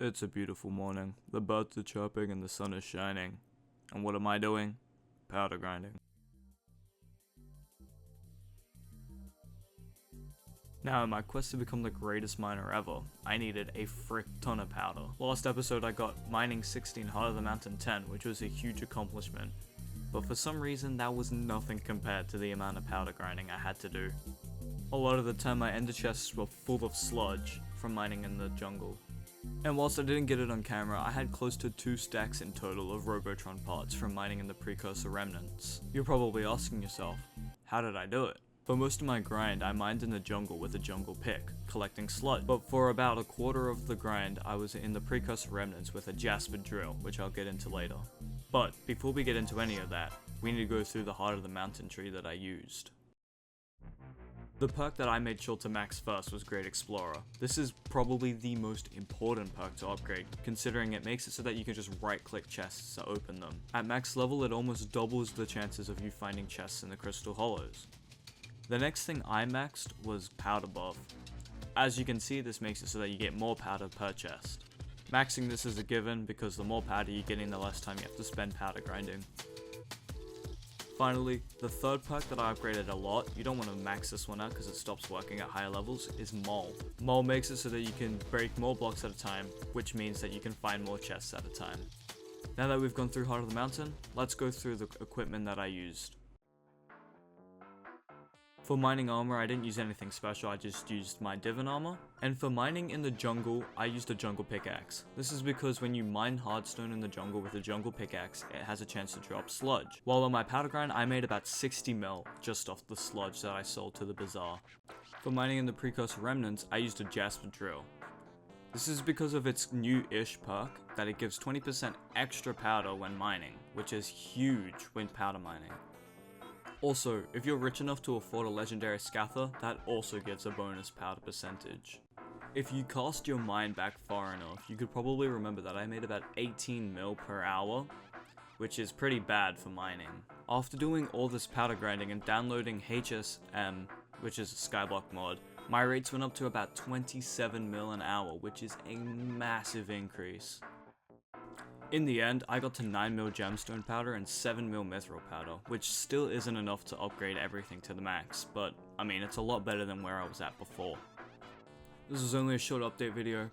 It's a beautiful morning. The birds are chirping and the sun is shining. And what am I doing? Powder grinding. Now, in my quest to become the greatest miner ever, I needed a frick ton of powder. Last episode I got mining 16 Heart of the Mountain 10, which was a huge accomplishment. But for some reason that was nothing compared to the amount of powder grinding I had to do. A lot of the time my ender chests were full of sludge from mining in the jungle. And whilst I didn't get it on camera, I had close to 2 stacks in total of Robotron parts from mining in the precursor remnants. You're probably asking yourself, how did I do it? For most of my grind, I mined in the jungle with a jungle pick, collecting sludge. But for about a quarter of the grind, I was in the precursor remnants with a Jasper drill, which I'll get into later. But before we get into any of that, we need to go through the Heart of the Mountain tree that I used. The perk that I made sure to max first was Great Explorer. This is probably the most important perk to upgrade, considering it makes it so that you can just right-click chests to open them. At max level, it almost doubles the chances of you finding chests in the Crystal Hollows. The next thing I maxed was Powder Buff. As you can see, this makes it so that you get more powder per chest. Maxing this is a given because the more powder you're getting, the less time you have to spend powder grinding. Finally, the third perk that I upgraded a lot, you don't want to max this one out because it stops working at higher levels, is Mole. Mole makes it so that you can break more blocks at a time, which means that you can find more chests at a time. Now that we've gone through Heart of the Mountain, let's go through the equipment that I used. For mining armor, I didn't use anything special, I just used my Divin armor. And for mining in the jungle, I used a jungle pickaxe. This is because when you mine hardstone in the jungle with a jungle pickaxe, it has a chance to drop sludge. While on my powder grind, I made about 60 mil just off the sludge that I sold to the bazaar. For mining in the precursor remnants, I used a Jasper drill. This is because of its new-ish perk, that it gives 20% extra powder when mining, which is huge when powder mining. Also, if you're rich enough to afford a legendary Scather, that also gives a bonus powder percentage. If you cast your mind back far enough, you could probably remember that I made about 18 mil per hour, which is pretty bad for mining. After doing all this powder grinding and downloading HSM, which is a Skyblock mod, my rates went up to about 27 mil an hour, which is a massive increase. In the end, I got to 9 mil gemstone powder and 7 mil mithril powder, which still isn't enough to upgrade everything to the max, but I mean, it's a lot better than where I was at before. This is only a short update video,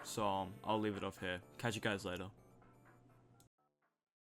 so I'll leave it off here. Catch you guys later.